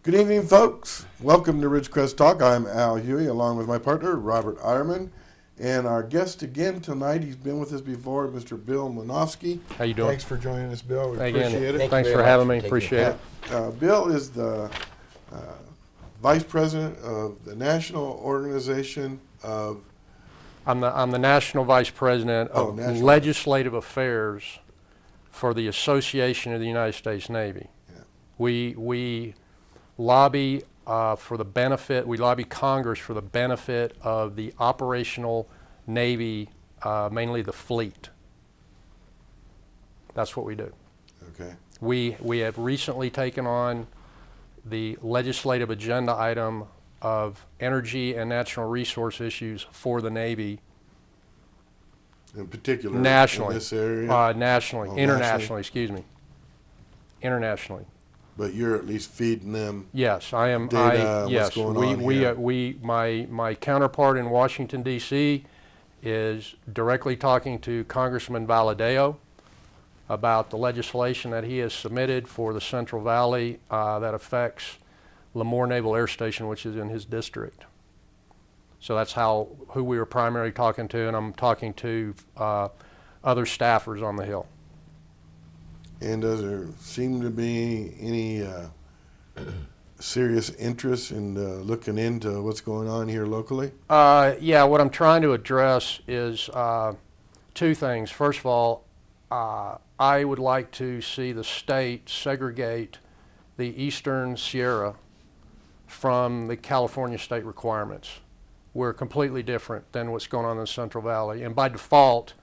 Good evening, folks. Welcome to Ridgecrest Talk. I'm Al Huey, along with my partner, Robert Eierman. And our guest again tonight, he's been with us before, Mr. Bill Manofsky. How you doing? Thanks for joining us, Bill. We Again, appreciate it. Thanks for having me. Appreciate it. Bill is the Vice President of the National Organization of... I'm the National Vice President of Legislative Affairs for the Association of the United States Navy. Yeah. We lobby for the benefit, we lobby Congress for the benefit of the operational Navy, mainly the fleet. That's what we do. Okay. We have recently taken on the legislative agenda item of energy and natural resource issues for the Navy. In particular, nationally, in this area? Nationally, internationally, excuse me. Internationally. But you're at least feeding them. Yes, I am. Data, yes, what's going on here. My counterpart in Washington D.C. is directly talking to Congressman Valadao about the legislation that he has submitted for the Central Valley that affects Lemoore Naval Air Station, which is in his district. So that's who we were primarily talking to, and I'm talking to other staffers on the Hill. And does there seem to be any serious interest in looking into what's going on here locally? Yeah, what I'm trying to address is two things. First of all, I would like to see the state segregate the Eastern Sierra from the California state requirements. We're completely different than what's going on in the Central Valley, and by default,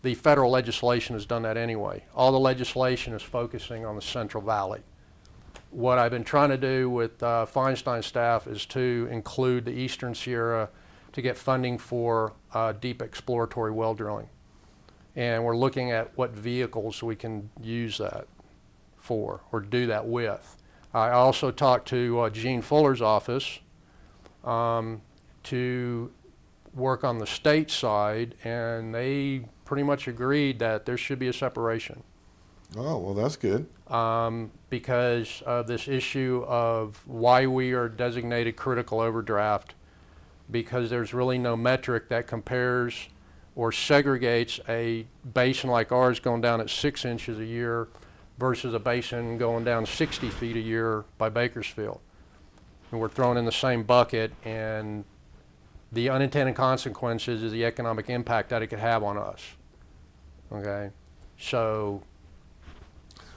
the federal legislation has done that anyway. All the legislation is focusing on the Central Valley. What I've been trying to do with Feinstein staff is to include the Eastern Sierra to get funding for deep exploratory well drilling. And we're looking at what vehicles we can use that for or do that with. I also talked to Gene Fuller's office to work on the state side, and they pretty much agreed that there should be a separation. Oh, well, that's good. Because of this issue of why we are designated critical overdraft, because there's really no metric that compares or segregates a basin like ours going down at 6 inches a year versus a basin going down 60 feet a year by Bakersfield. And we're thrown in the same bucket, and the unintended consequences is the economic impact that it could have on us. Okay, so,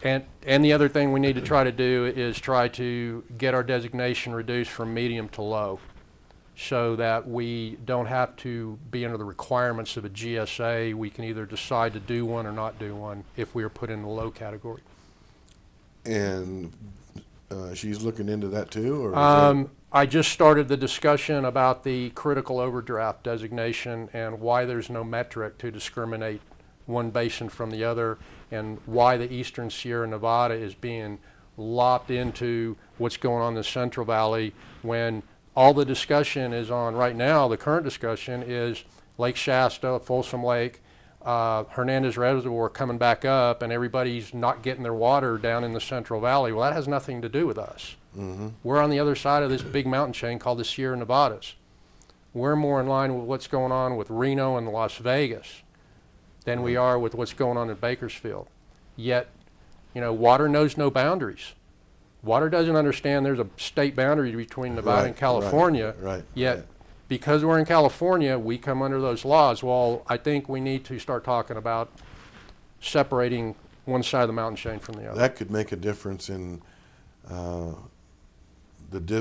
and the other thing we need to try to do is try to get our designation reduced from medium to low, so that we don't have to be under the requirements of a GSA. We can either decide to do one or not do one if we are put in the low category. And she's looking into that too? Or I just started the discussion about the critical overdraft designation and why there's no metric to discriminate one basin from the other, and why the Eastern Sierra Nevada is being lopped into what's going on in the Central Valley, when all the discussion is on right now, the current discussion is Lake Shasta, Folsom Lake, Hernandez Reservoir coming back up, and everybody's not getting their water down in the Central Valley. Well, that has nothing to do with us. Mm-hmm. We're on the other side of this big mountain chain called the Sierra Nevadas. We're more in line with what's going on with Reno and Las Vegas than we are with what's going on in Bakersfield. Yet, you know, water knows no boundaries. Water doesn't understand there's a state boundary between Nevada and California. Yet, because we're in California, we come under those laws. Well, I think we need to start talking about separating one side of the mountain chain from the other. That could make a difference in the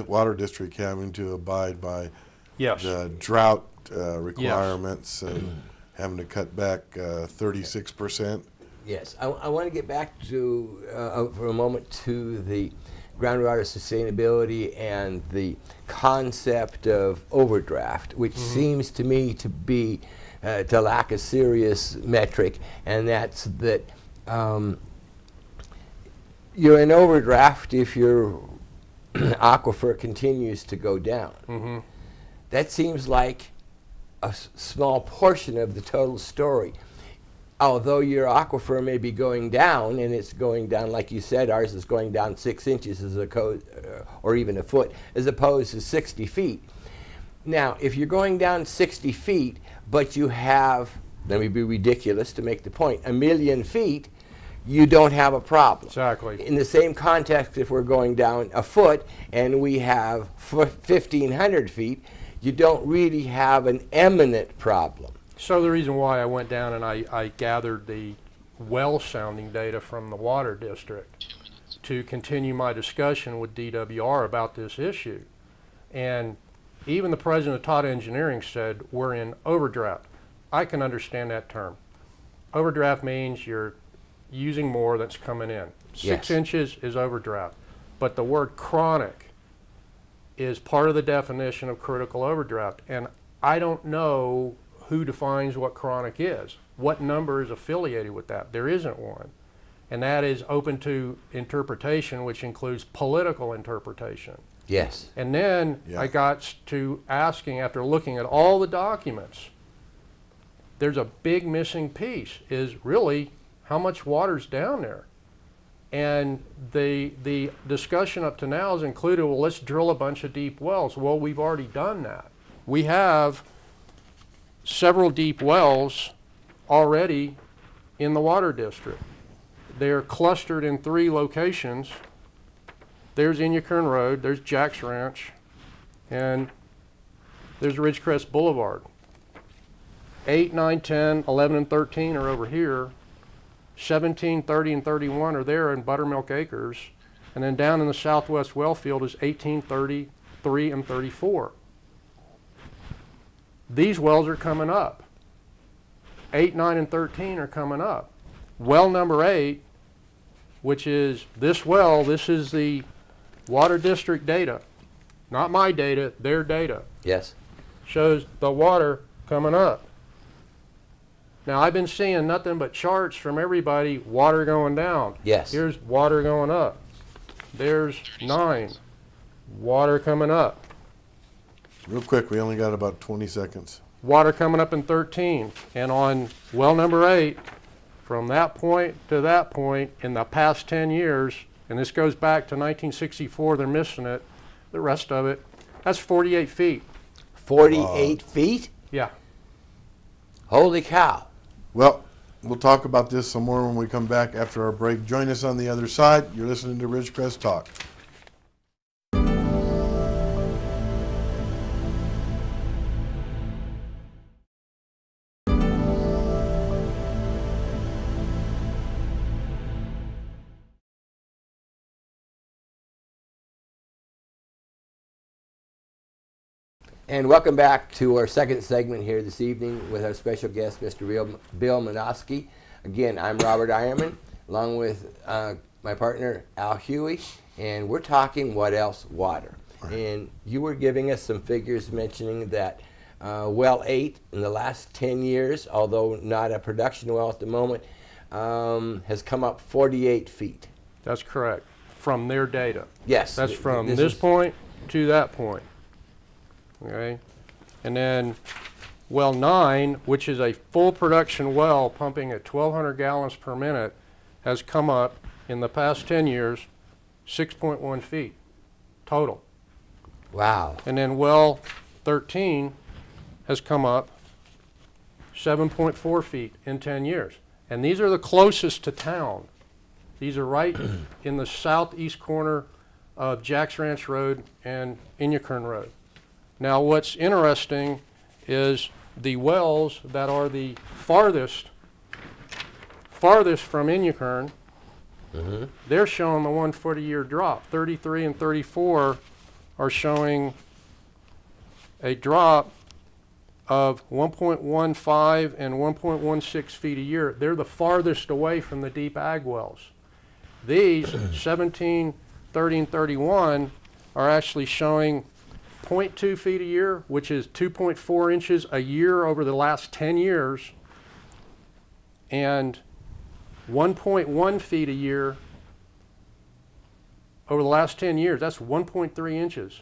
water district having to abide by the drought requirements and having to cut back 36%. Yes, I want to get back to, for a moment, to the groundwater sustainability and the concept of overdraft, which seems to me to be, to lack a serious metric, and that's that you're in overdraft if your aquifer continues to go down. That seems like a small portion of the total story. although your aquifer may be going down, and it's going down, like you said, ours is going down 6 inches or even a foot, as opposed to 60 feet. Now, if you're going down 60 feet, but you have, let me be ridiculous to make the point, 1,000,000 feet, you don't have a problem. Exactly. In the same context, if we're going down a foot and we have 1,500 feet, you don't really have an eminent problem. So the reason why I went down and I gathered the well sounding data from the water district to continue my discussion with DWR about this issue. And even the president of Tata Engineering said we're in overdraft. I can understand that term. Overdraft means you're using more that's coming in. 6 inches is overdraft. But the word chronic is part of the definition of critical overdraft. And I don't know who defines what chronic is. What number is affiliated with that? There isn't one. And that is open to interpretation, which includes political interpretation. Yes. And then I got to asking, after looking at all the documents, there's a big missing piece, is really how much water's down there. And the discussion up to now has included, well, let's drill a bunch of deep wells. Well, we've already done that. We have several deep wells already in the water district. They're clustered in 3 locations. There's Eierman Road, there's Jack's Ranch, and there's Ridgecrest Boulevard. 8, 9, 10, 11, and 13 are over here. 17, 30, and 31 are there in Buttermilk Acres. And then down in the southwest well field is 18, 33, and 34. These wells are coming up. 8, 9, and 13 are coming up. Well number 8, which is this well, this is the water district data, not my data, their data. Yes. Shows the water coming up. Now, I've been seeing nothing but charts from everybody, water going down. Yes. Here's water going up. There's 9, water coming up. Real quick, we only got about 20 seconds. Water coming up in 13. And on well number 8, from that point to that point in the past 10 years, and this goes back to 1964, they're missing it, the rest of it, that's 48 feet. 48 feet? Yeah. Holy cow. Well, we'll talk about this some more when we come back after our break. Join us on the other side. You're listening to Ridgecrest Talk. And welcome back to our second segment here this evening with our special guest, Mr. Bill Manofsky. Again, I'm Robert Eierman, along with my partner, Al Huey, and we're talking what else? Water. Right. And you were giving us some figures mentioning that well 8 in the last 10 years, although not a production well at the moment, has come up 48 feet. That's correct, from their data. Yes. That's from this point to that point. Okay, and then well 9, which is a full production well pumping at 1,200 gallons per minute, has come up in the past 10 years 6.1 feet total. Wow. And then well 13 has come up 7.4 feet in 10 years. And these are the closest to town. These are right in the southeast corner of Jack's Ranch Road and Eierman Road. Now, what's interesting is the wells that are the farthest from Eierman, they're showing the 1 foot a year drop. 33 and 34 are showing a drop of 1.15 and 1.16 feet a year. They're the farthest away from the deep ag wells. These 17, 30, and 31 are actually showing 0.2 feet a year, which is 2.4 inches a year over the last 10 years, and 1.1 feet a year over the last 10 years. That's 1.3 inches.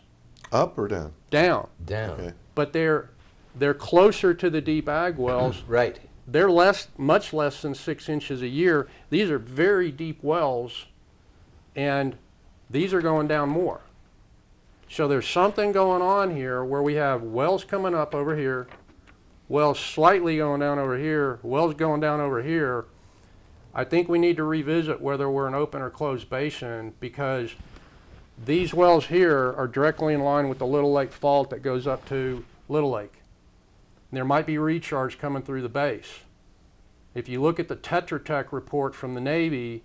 Up or down? Down. Down. Okay. But they're closer to the deep ag wells Right. they're much less than 6 inches a year. These are very deep wells, and these are going down more. So there's something going on here where we have wells coming up over here, wells slightly going down over here, wells going down over here. I think we need to revisit whether we're an open or closed basin, because these wells here are directly in line with the Little Lake fault that goes up to Little Lake. There might be recharge coming through the base. If you look at the Tetra Tech report from the Navy,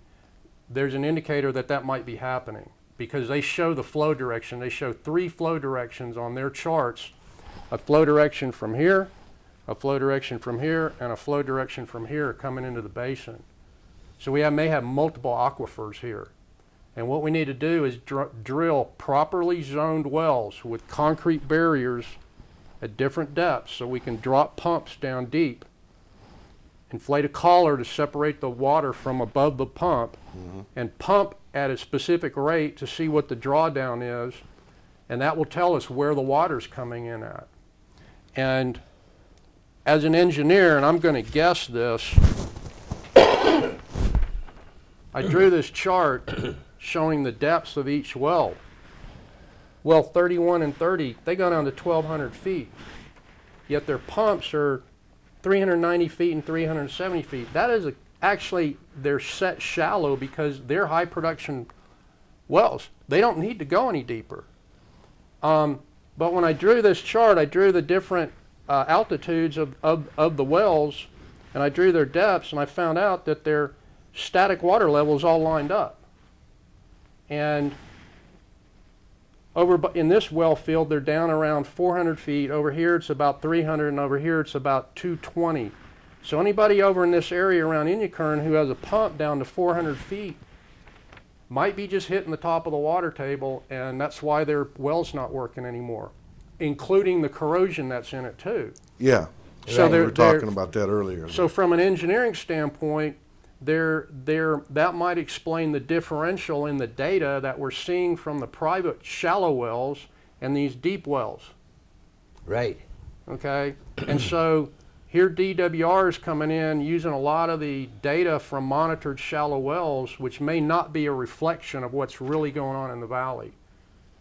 there's an indicator that that might be happening, because they show the flow direction. They show 3 flow directions on their charts: a flow direction from here, a flow direction from here, and a flow direction from here coming into the basin. So we may have multiple aquifers here. And what we need to do is drill properly zoned wells with concrete barriers at different depths, so we can drop pumps down deep, inflate a collar to separate the water from above the pump, and pump at a specific rate to see what the drawdown is, and that will tell us where the water's coming in at. And as an engineer, and I'm going to guess this, I drew this chart showing the depths of each well. Well, 31 and 30, they go down to 1,200 feet, yet their pumps are 390 feet and 370 feet. That is actually, they're set shallow because they're high production wells. They don't need to go any deeper. But when I drew this chart, I drew the different altitudes of the wells, and I drew their depths, and I found out that their static water levels all lined up. And over in this well field, they're down around 400 feet. Over here, it's about 300, and over here, it's about 220. So anybody over in this area around Inyakern who has a pump down to 400 feet might be just hitting the top of the water table, and that's why their well's not working anymore, including the corrosion that's in it too. Yeah. So we were talking about that earlier. So from an engineering standpoint, that might explain the differential in the data that we're seeing from the private shallow wells and these deep wells. Right. Okay? And so here DWR is coming in using a lot of the data from monitored shallow wells, which may not be a reflection of what's really going on in the valley.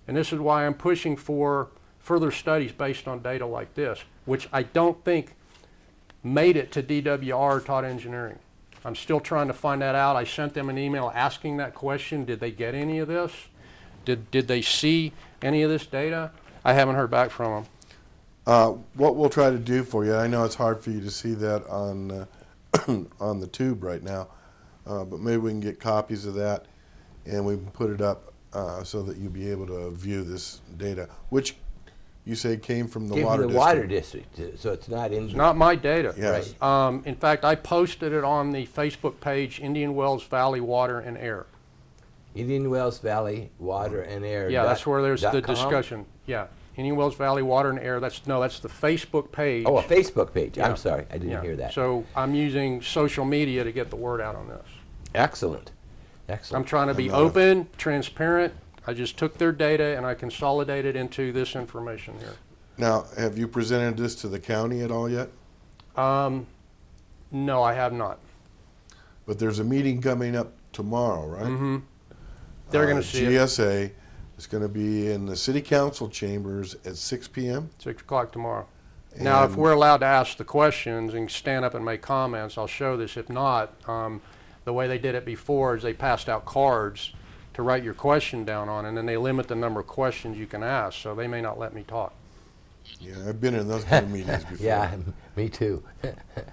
And this is why I'm pushing for further studies based on data like this, which I don't think made it to DWR or Todd Engineering. I'm still trying to find that out. I sent them an email asking that question. Did they get any of this? Did they see any of this data? I haven't heard back from them. What we'll try to do for you, I know it's hard for you to see that on on the tube right now, but maybe we can get copies of that and we can put it up so that you'll be able to view this data, which you say came from the water district. So it's not in. It's not my data. Yes. Right. In fact, I posted it on the Facebook page, Indian Wells Valley Water and Air. Indian Wells Valley Water and Air. Yeah, that's where there's the .com? discussion. Yeah, Indian Wells Valley Water and Air. That's the Facebook page. Oh, a Facebook page. Yeah. I'm sorry, I didn't hear that. So I'm using social media to get the word out on this. Excellent. Excellent. I'm trying to be open, transparent. I just took their data and I consolidated into this information here. Now, have you presented this to the county at all yet? No, I have not. But there's a meeting coming up tomorrow, right? Mm-hmm. They're going to see GSA. It's going to be in the city council chambers at 6 p.m. 6 o'clock tomorrow. Now, if we're allowed to ask the questions and stand up and make comments, I'll show this. If not, the way they did it before is they passed out cards to write your question down on, and then they limit the number of questions you can ask, so they may not let me talk. Yeah, I've been in those kind of meetings before. Yeah, me too.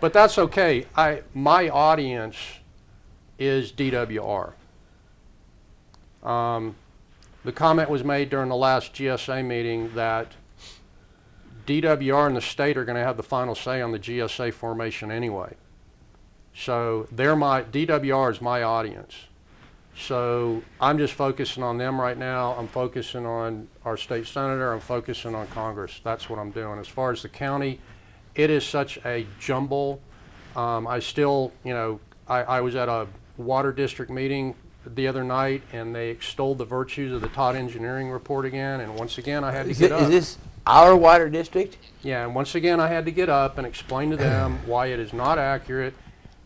But that's okay. My audience is DWR. The comment was made during the last GSA meeting that DWR and the state are going to have the final say on the GSA formation anyway. So DWR is my audience. So I'm just focusing on them right now. I'm focusing on our state senator. I'm focusing on Congress. That's what I'm doing. As far as the county, it is such a jumble. I still, I was at a water district meeting the other night, and they extolled the virtues of the Todd Engineering report again. And once again, I had to get up. Is this our water district? Yeah, and once again, I had to get up and explain to them why it is not accurate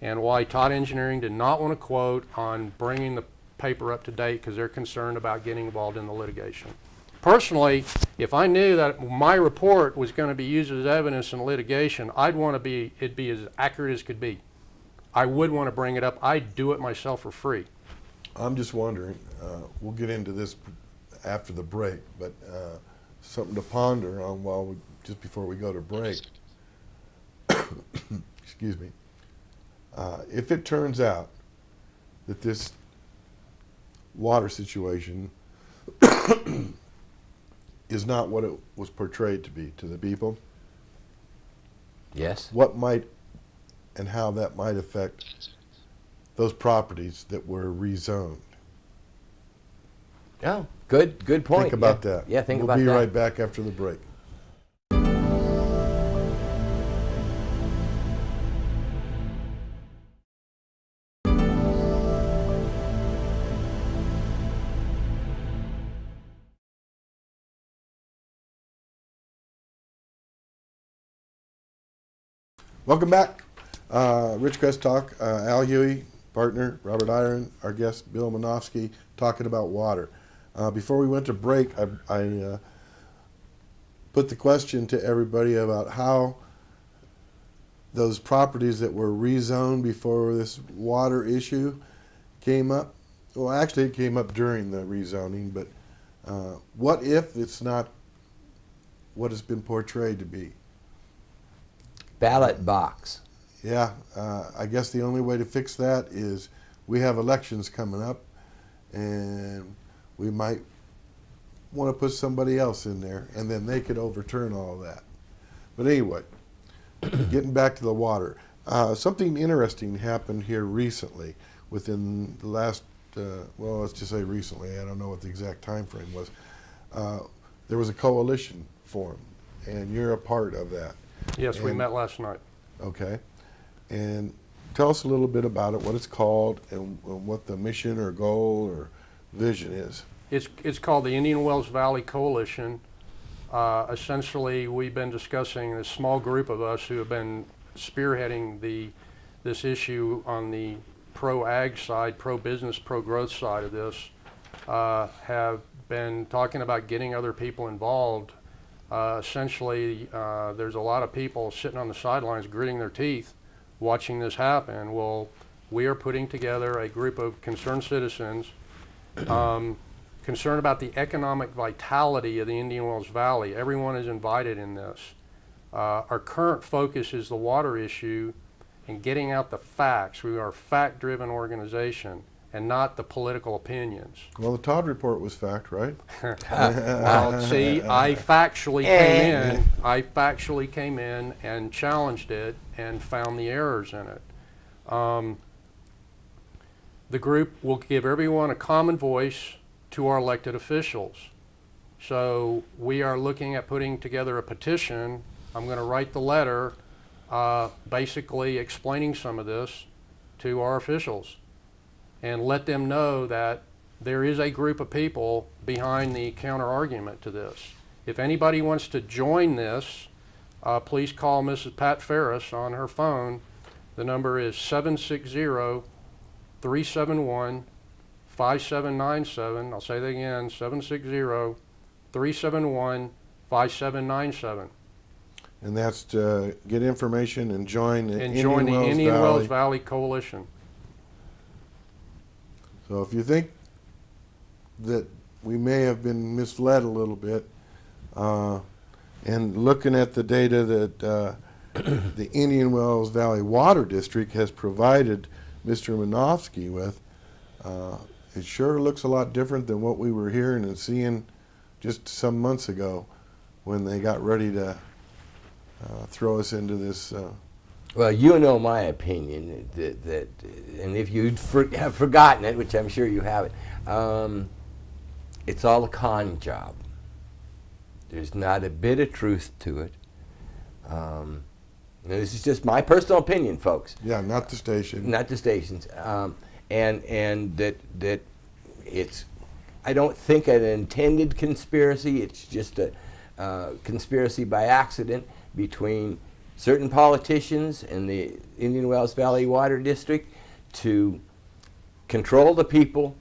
and why Todd Engineering did not want to quote on bringing the paper up to date because they're concerned about getting involved in the litigation. Personally, if I knew that my report was going to be used as evidence in litigation, I'd want it be as accurate as could be. I would want to bring it up. I'd do it myself for free. I'm just wondering, we'll get into this after the break, but something to ponder on just before we go to break. Excuse me. If it turns out that this water situation is not what it was portrayed to be to the people, Yes. what might and how that might affect those properties that were rezoned. Oh, good point. Think about that. Yeah, think about that. We'll be right back after the break. Welcome back. Ridgecrest Talk. Al Huey, partner, Robert Eierman, our guest, Bill Manofsky, talking about water. Before we went to break, I put the question to everybody about how those properties that were rezoned before this water issue came up. Well, actually, it came up during the rezoning, but what if it's not what it's been portrayed to be? Ballot box. Yeah, I guess the only way to fix that is we have elections coming up, and we might want to put somebody else in there, and then they could overturn all that. But anyway, getting back to the water, something interesting happened here recently, within the last, well, let's just say recently. I don't know what the exact time frame was. There was a coalition formed, and you're a part of that. Yes, we met last night. Okay. And tell us a little bit about it, what it's called, and what the mission or goal or vision is. It's called the Indian Wells Valley Coalition. Essentially, we've been discussing, a small group of us who have been spearheading this issue on the pro-ag side, pro-business, pro-growth side of this, have been talking about getting other people involved. Essentially, there's a lot of people sitting on the sidelines gritting their teeth watching this happen. Well, we are putting together a group of concerned citizens concerned about the economic vitality of the Indian Wells Valley. Everyone is invited in this. Our current focus is the water issue and getting out the facts. We are a fact-driven organization and not the political opinions. Well, the Todd report was fact, right? Well, see, I factually came in and challenged it and found the errors in it. The group will give everyone a common voice to our elected officials. So we are looking at putting together a petition. I'm going to write the letter basically explaining some of this to our officials and let them know that there is a group of people behind the counter argument to this. If anybody wants to join this, please call Mrs. Pat Ferris on her phone. The number is 760-371-5797. I'll say that again, 760-371-5797. And that's to get information and join the Indian Wells Valley Coalition. So if you think that we may have been misled a little bit, and looking at the data that the Indian Wells Valley Water District has provided Mr. Manofsky with, it sure looks a lot different than what we were hearing and seeing just some months ago when they got ready to throw us into this. Well, you know my opinion, that and if you have forgotten it, which I'm sure you haven't, it's all a con job. There's not a bit of truth to it. Now this is just my personal opinion, folks. Yeah, not the station. Not the stations. And that it's, I don't think an intended conspiracy. It's just conspiracy by accident between certain politicians in the Indian Wells Valley Water District to control the people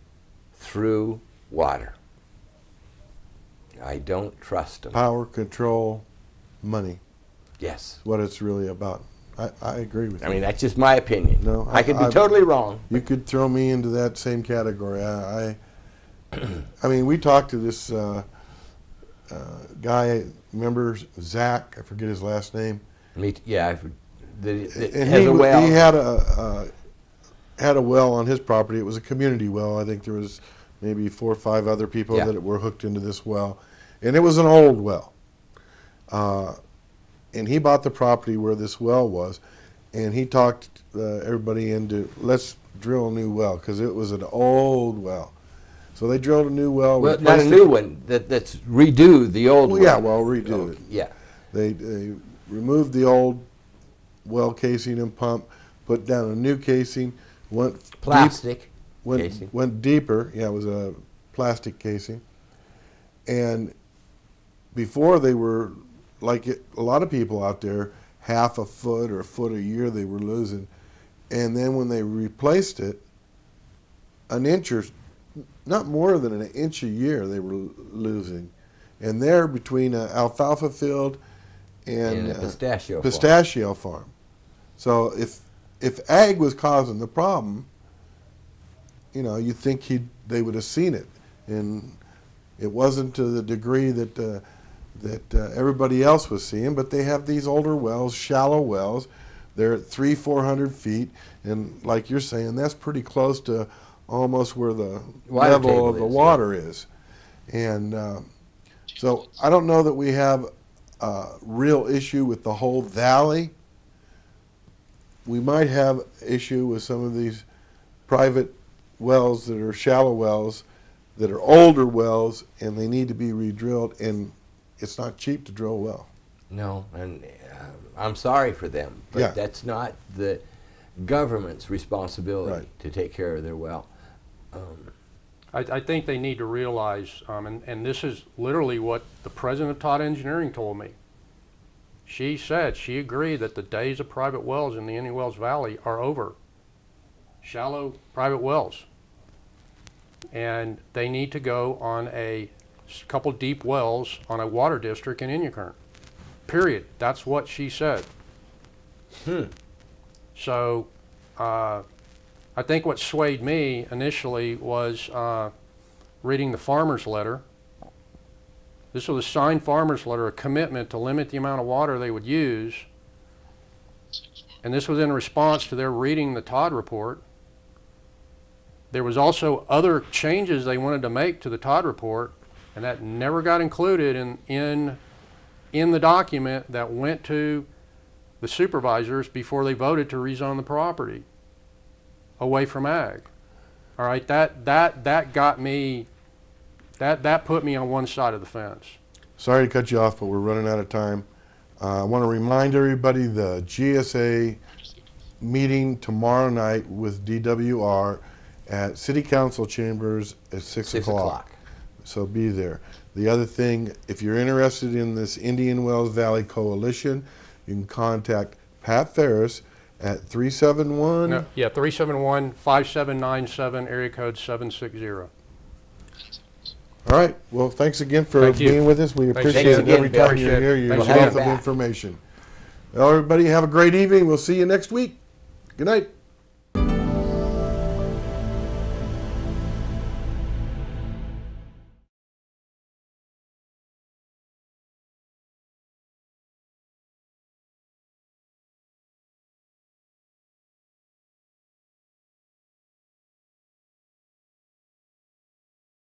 through water. I don't trust them. Power, control, money. Yes. What it's really about. I agree with you. I mean, that's just my opinion. No, I could be totally wrong. You could throw me into that same category. I mean, we talked to this guy, remember Zach? I forget his last name. Yeah, And has a well. he had a well on his property. It was a community well. I think there was maybe 4 or 5 other people Yeah. that were hooked into this well, and it was an old well. And he bought the property where this well was, and he talked everybody into, let's drill a new well, because it was an old well. So they drilled a new well. Well, not a new one. That's redo the old Well, one. yeah, well, redo it. Yeah. They removed the old well casing and pump, put down a new casing, went Plastic casing. went deeper. Yeah, it was a plastic casing. And before they were, like a lot of people out there, half a foot or a foot a year they were losing. And then when they replaced it, an inch or, not more than an inch a year they were losing. And they're between an alfalfa field and a pistachio farm. So if ag was causing the problem, you know, you'd think they would have seen it. And it wasn't to the degree that everybody else was seeing, but they have these older wells, shallow wells. They're at 300-400 feet, and like you're saying, that's pretty close to almost where the level of the water is. And so I don't know that we have a real issue with the whole valley. We might have issue with some of these private wells that are shallow wells, that are older wells, and they need to be re-drilled, and it's not cheap to drill a well. No, and I'm sorry for them, but Yeah. that's not the government's responsibility Right. to take care of their well. I think they need to realize, and this is literally what the president of Todd Engineering told me. She said she agreed that the days of private wells in the Indian Wells Valley are over. Shallow private wells. And they need to go on a couple deep wells on a water district in Indian Current. Period. That's what she said. So I think what swayed me initially was reading the farmer's letter. This was a signed farmer's letter, a commitment to limit the amount of water they would use. And this was in response to their reading the Todd report. There was also other changes they wanted to make to the Todd report, and that never got included in the document that went to the supervisors before they voted to rezone the property away from ag. All right, that got me, that put me on one side of the fence. Sorry to cut you off, but we're running out of time. I want to remind everybody the GSA meeting tomorrow night with DWR at City Council Chambers at 6 o'clock. So be there. The other thing, if you're interested in this Indian Wells Valley Coalition, you can contact Pat Ferris at 371. No, yeah, 371-5797, area code 760. All right. Well, thanks again for being with us. We appreciate it again, every Bill. time you're here. You're a Thanks wealth again. of information. Well, everybody, have a great evening. We'll see you next week. Good night.